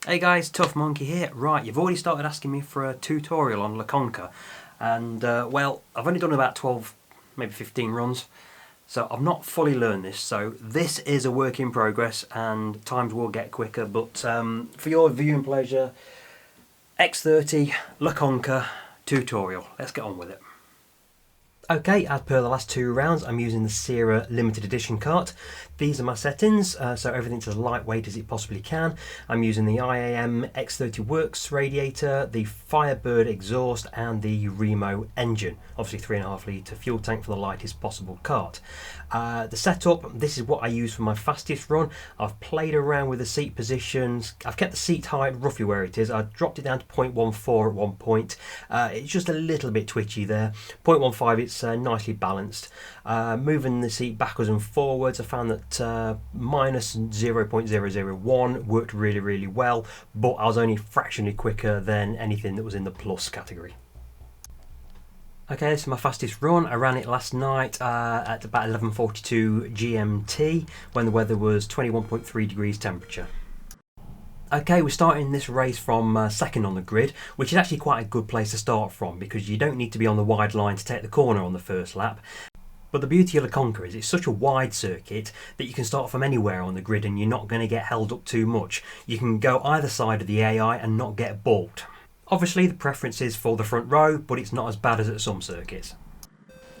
Hey guys, Toughmonkey here. Right, you've already started asking me for a tutorial on Conca, and well, I've only done about 12, maybe 15 runs, so I've not fully learned this, so this is a work in progress and times will get quicker, but for your viewing pleasure, X30 Conca tutorial. Let's get on with it. Okay, as per the last two rounds, I'm using the Sera limited edition kart. These are my settings, so everything's as lightweight as it possibly can. I'm using the IAM X30 Works radiator, the Firebird exhaust and the Remo engine. Obviously 3.5 litre fuel tank for the lightest possible kart. The setup, this is what I use for my fastest run. I've played around with the seat positions. I've kept the seat height roughly where it is. I dropped it down to 0.14 at one point. It's just a little bit twitchy there. 0.15, it's nicely balanced. Moving the seat backwards and forwards, I found that minus 0.001 worked really well, but I was only fractionally quicker than anything that was in the plus category. Okay, this is my fastest run. I ran it last night at about 11:42 GMT when the weather was 21.3 degrees temperature. Okay, we're starting this race from second on the grid, which is actually quite a good place to start from because you don't need to be on the wide line to take the corner on the first lap. But the beauty of the Conca is it's such a wide circuit that you can start from anywhere on the grid and you're not going to get held up too much. You can go either side of the AI and not get balked. Obviously the preference is for the front row, but it's not as bad as at some circuits.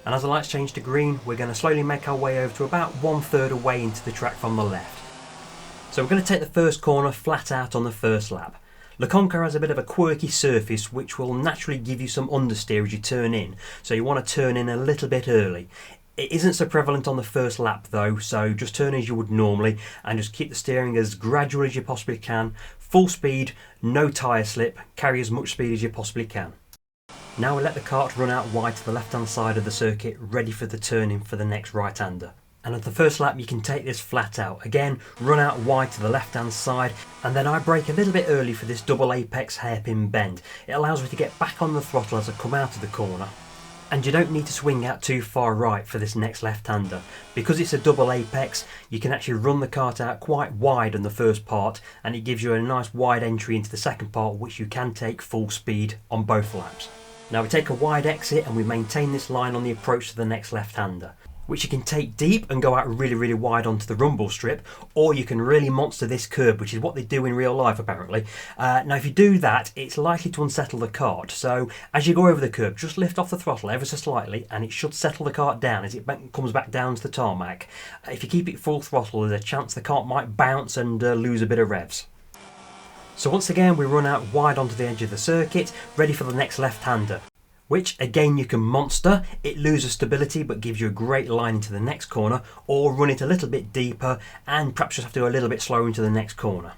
And as the lights change to green, we're going to slowly make our way over to about 1/3 away into the track from the left. So we're going to take the first corner flat out on the first lap. The Conca has a bit of a quirky surface which will naturally give you some understeer as you turn in, so you want to turn in a little bit early. It isn't so prevalent on the first lap though, so just turn as you would normally and just keep the steering as gradual as you possibly can, full speed, no tyre slip, carry as much speed as you possibly can. Now we'll let the kart run out wide to the left hand side of the circuit, ready for the turn-in for the next right-hander. And at the first lap you can take this flat out. Again, run out wide to the left hand side, and then I brake a little bit early for this double apex hairpin bend. It allows me to get back on the throttle as I come out of the corner. And you don't need to swing out too far right for this next left-hander. Because it's a double apex, you can actually run the kart out quite wide on the first part, and it gives you a nice wide entry into the second part, which you can take full speed on both laps. Now we take a wide exit and we maintain this line on the approach to the next left-hander, which you can take deep and go out really wide onto the rumble strip, or you can really monster this curb, which is what they do in real life apparently. Now if you do that, it's likely to unsettle the kart, so as you go over the curb, just lift off the throttle ever so slightly and it should settle the kart down as it comes back down to the tarmac. If you keep it full throttle, there's a chance the kart might bounce and lose a bit of revs. So once again we run out wide onto the edge of the circuit, ready for the next left-hander, which again you can monster. It loses stability but gives you a great line into the next corner, or run it a little bit deeper and perhaps just have to go a little bit slower into the next corner.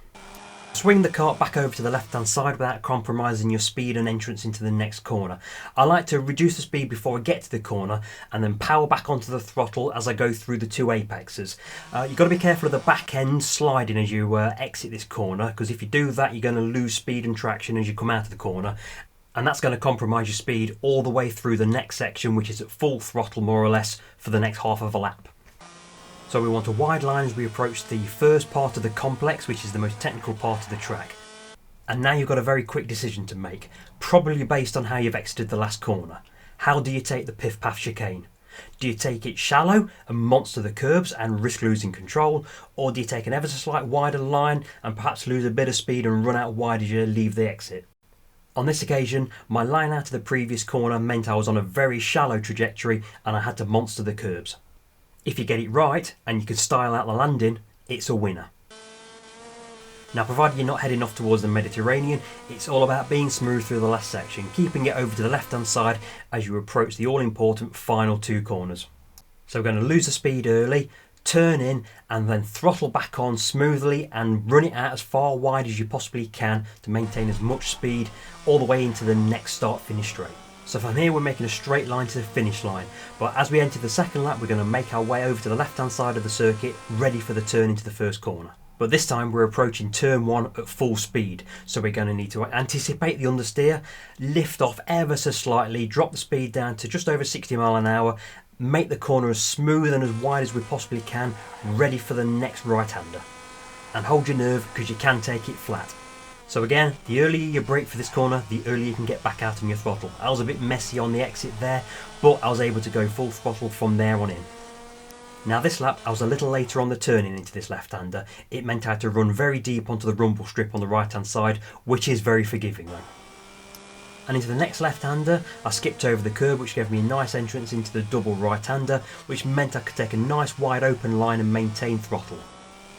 Swing the kart back over to the left hand side without compromising your speed and entrance into the next corner. I like to reduce the speed before I get to the corner and then power back onto the throttle as I go through the two apexes. You've got to be careful of the back end sliding as you exit this corner, because if you do that you're going to lose speed and traction as you come out of the corner. And that's going to compromise your speed all the way through the next section, which is at full throttle more or less for the next half of a lap. So we want a wide line as we approach the first part of the complex, which is the most technical part of the track. And now you've got a very quick decision to make, probably based on how you've exited the last corner. How do you take the Piff Paff chicane? Do you take it shallow and monster the curbs and risk losing control, or do you take an ever so slight wider line and perhaps lose a bit of speed and run out wide as you leave the exit? On this occasion, my line out of the previous corner meant I was on a very shallow trajectory and I had to monster the curbs. If you get it right and you can style out the landing, it's a winner. Now provided you're not heading off towards the Mediterranean, it's all about being smooth through the last section, keeping it over to the left hand side as you approach the all important final two corners. So we're going to lose the speed early, turn in and then throttle back on smoothly and run it out as far wide as you possibly can to maintain as much speed all the way into the next start finish straight. So from here we're making a straight line to the finish line, but as we enter the second lap we're going to make our way over to the left hand side of the circuit, ready for the turn into the first corner. But this time we're approaching turn one at full speed, so we're going to need to anticipate the understeer, lift off ever so slightly, drop the speed down to just over 60 miles an hour, make the corner as smooth and as wide as we possibly can, ready for the next right-hander. And hold your nerve because you can take it flat. So again, the earlier you brake for this corner, the earlier you can get back out on your throttle. I was a bit messy on the exit there, but I was able to go full throttle from there on in. Now this lap, I was a little later on the turning into this left-hander. It meant I had to run very deep onto the rumble strip on the right-hand side, which is very forgiving though. And into the next left-hander, I skipped over the curb, which gave me a nice entrance into the double right-hander, which meant I could take a nice wide open line and maintain throttle.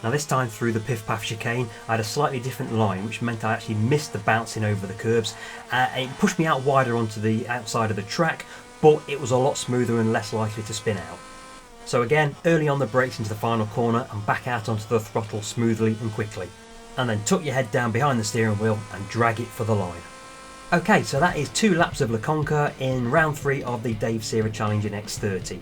Now this time through the Piff Paff chicane, I had a slightly different line, which meant I actually missed the bouncing over the curbs. It pushed me out wider onto the outside of the track, but it was a lot smoother and less likely to spin out. So again, early on the brakes into the final corner and back out onto the throttle smoothly and quickly. And then tuck your head down behind the steering wheel and drag it for the line. Okay, so that is 2 laps of La Conca in round 3 of the Dave Sera Challenge in X30.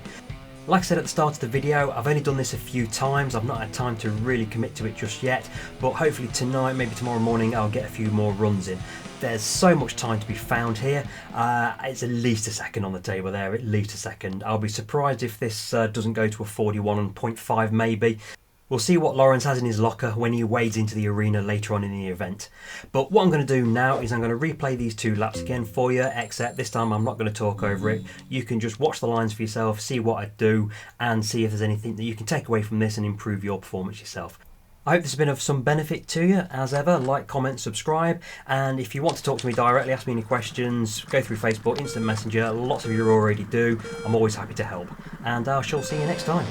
Like I said at the start of the video, I've only done this a few times. I've not had time to really commit to it just yet, but hopefully tonight, maybe tomorrow morning, I'll get a few more runs in. There's so much time to be found here. It's at least a second on the table there, at least a second. I'll be surprised if this doesn't go to a 41.5 maybe. We'll see what Lawrence has in his locker when he wades into the arena later on in the event. But what I'm going to do now is I'm going to replay these 2 laps again for you, except this time I'm not going to talk over it. You can just watch the lines for yourself, see what I do, and see if there's anything that you can take away from this and improve your performance yourself. I hope this has been of some benefit to you. As ever, like, comment, subscribe, and if you want to talk to me directly, ask me any questions, go through Facebook, Instant Messenger, lots of you already do. I'm always happy to help, and I shall see you next time.